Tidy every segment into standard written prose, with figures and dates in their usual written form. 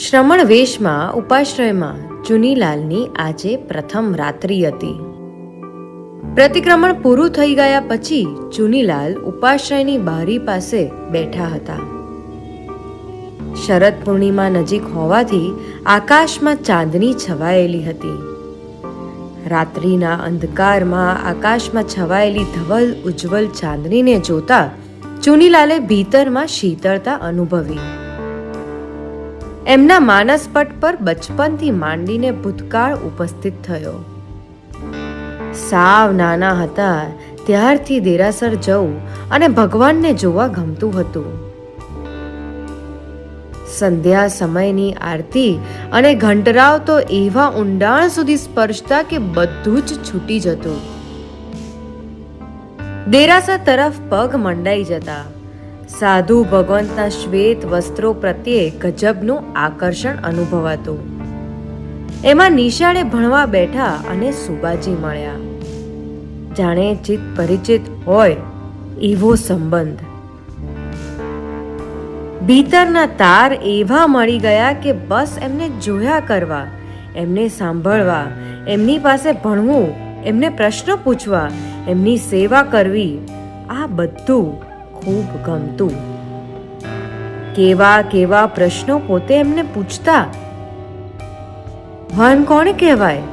શ્રમણ વેશમાં ઉપાશ્રયમાં ચુનીલાલની આજે પ્રથમ રાત્રિ હતી. પ્રતિક્રમણ પૂરું થઈ ગયા પછી ચુનીલાલ ઉપાશ્રયની બારી પાસે બેઠા હતા. શરદ પૂર્ણિમા નજીક હોવાથી આકાશમાં ચાંદની છવાયેલી હતી. રાત્રિના અંધકારમાં આકાશમાં છવાયેલી ધવલ ઉજ્જવલ ચાંદનીને જોતા ચુનીલાલે ભીતરમાં શીતળતા અનુભવી. એમના માનસપટ પર બચપનથી માંડીને ભૂતકાળ ઉપસ્થિત થયો. સાવ નાના હતા ત્યારથી દેરાસર જવું અને ભગવાનને જોવા ગમતું હતું. સંધ્યા સમયની આરતી અને ઘંટરાવ તો એવા ઊંડાણ સુધી સ્પર્શતા કે બધું જ છૂટી જતું. દેરાસર તરફ પગ મંડાઈ જતા. સાધુ ભગવંતના શ્વેત વસ્ત્રો પ્રત્યે ગજબનું આકર્ષણ અનુભવાતું. એમાં નિશાળે ભણવા બેઠા અને સુબાજી મળ્યા. જાણે ચિત પરિચિત હોય એવો સંબંધ. ભીતરના તાર એવા મળી ગયા કે બસ એમને જોયા કરવા, એમને સાંભળવા, એમની પાસે ભણવું, એમને પ્રશ્નો પૂછવા, એમની સેવા કરવી, આ બધું ખૂબ ગમતું. કેવા કેવા પ્રશ્નો પોતે એમને પૂછતા. ભાન કોને કહેવાય?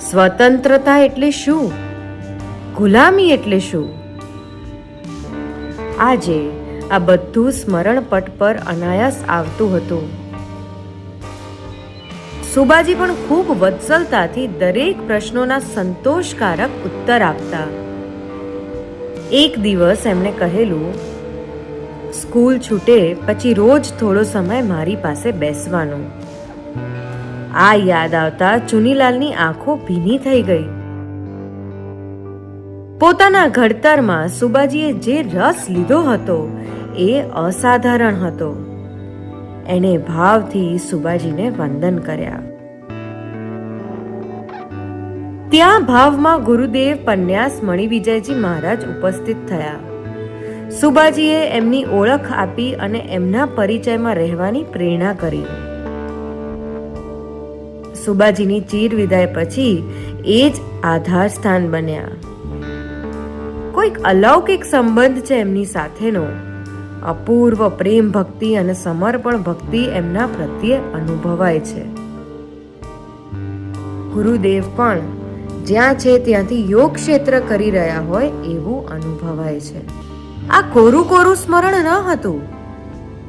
સ્વતંત્રતા એટલે શું? ગુલામી એટલે શું? આજે આ બધું સ્મરણ પટ પર અનાયાસ આવતું હતું. સુબાજી પણ ખૂબ વત્સલતાથી દરેક પ્રશ્નોના સંતોષકારક ઉત્તર આપતા. એક દિવસ એમણે કહેલું, સ્કૂલ છૂટે પછી રોજ થોડો સમય મારી પાસે બેસવાનું. આ યાદ આવતા ચુનીલાલની આંખો ભીની થઈ ગઈ. પોતાના ઘડતરમાં સુબાજીએ જે રસ લીધો હતો એ અસાધારણ હતો. એણે ભાવથી સુબાજીને વંદન કર્યા. ત્યાં ભાવમાં ગુરુદેવ પન્યાસ મણિવિજયજી મહારાજ ઉપસ્થિત થયા. સુબાજીએ એમની ઓળખ આપી અને એમના પરિચયમાં રહેવાની પ્રેરણા કરી. સુબાજીની ચીર વિદાય પછી એ જ આધાર સ્થાન બન્યા. કોઈક અલૌકિક સંબંધ છે એમની સાથેનો. અપૂર્વ પ્રેમ ભક્તિ અને સમર્પણ ભક્તિ એમના પ્રત્યે અનુભવાય છે. ગુરુદેવ પણ જ્યાં છે ત્યાંથી યોગ ક્ષેત્ર કરી રહ્યા હોય એવું અનુભવાય છે. આ કોરું કોરું સ્મરણ ન હતું.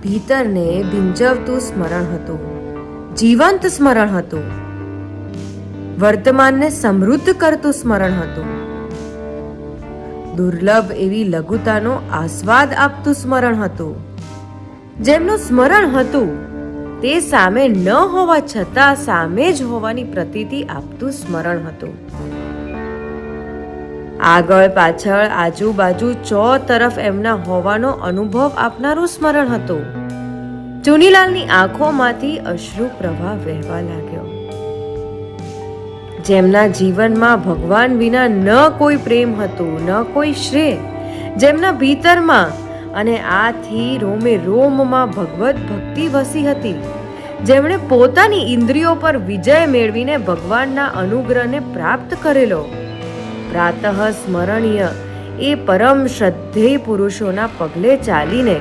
ભીતરને ભીંજવતું સ્મરણ હતું. જીવંત સ્મરણ હતું. વર્તમાનને સમૃદ્ધ કરતું સ્મરણ હતું. દુર્લભ એવી લઘુતાનો આસ્વાદ આપતું સ્મરણ હતું. જેમનું સ્મરણ હતું તે સામે ન હોવા છતાં સામે જ હોવાની પ્રતીતિ આપતું સ્મરણ હતું. આગળ પાછળ આજુબાજુ તરફ એમના હોવાનો અનુભવ આપનારું સ્મરણ હતું. ચુનીલાલની આંખોમાંથી અશ્રુ પ્રવાહ વહેવા લાગ્યો. જેમના જીવનમાં ભગવાન વિના ન કોઈ પ્રેમ હતું, ન કોઈ શ્રેય, જેમના ભીતરમાં અને આથી રોમે રોમમાં ભગવત ભક્તિ વસી હતી, જેમણે પોતાની ઇન્દ્રિયો પર વિજય મેળવીને ભગવાનના અનુગ્રહને પ્રાપ્ત કરેલો, પ્રાતઃ સ્મરણીય એ પરમ શ્રદ્ધેય પુરુષોના પગલે ચાલીને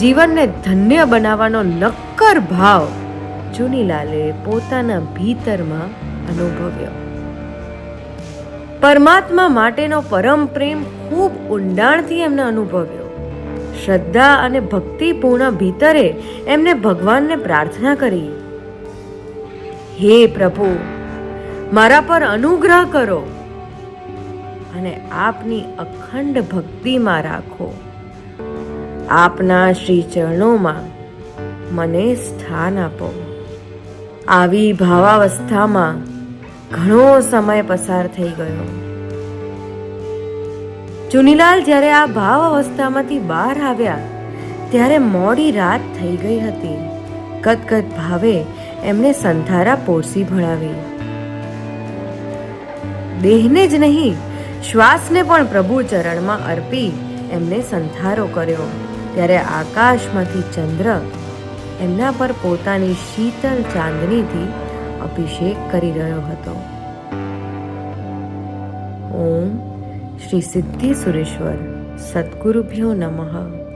જીવનને ધન્ય બનાવવાનો નક્કર ભાવ ચુનીલાલે પોતાના ભીતરમાં અનુભવ્યો. પરમાત્મા માટેનો પરમ પ્રેમ ખૂબ ઊંડાણથી એમને અનુભવ્યો. શ્રદ્ધા અને ભક્તિપૂર્ણ ભીતરે એમને ભગવાનને પ્રાર્થના કરી, હે પ્રભુ, મારા પર અનુગ્રહ કરો અને આપની અખંડ ભક્તિમાં રાખો. આપના શ્રી ચરણોમાં મને સ્થાન આપો. આવી ભાવાવસ્થામાં ઘણો સમય પસાર થઈ ગયો. ચુનીલાલ જ્યારે આ ભાવ અવસ્થામાંથી બહાર આવ્યા ત્યારે મોડી રાત થઈ ગઈ હતી. ગદગદ ભાવે એમને સંધારા પોરસી ભણાવી. દેહને જ નહીં, શ્વાસને પણ પ્રભુ ચરણમાં અર્પી એમને સંધારો કર્યો. ત્યારે આકાશમાંથી ચંદ્ર એમના પર પોતાની શીતળ ચાંદનીથી અભિષેક કરી રહ્યો હતો. ઓમ શ્રી સિદ્ધિ સુરેશ્વર સદગુરુભ્યો નમઃ.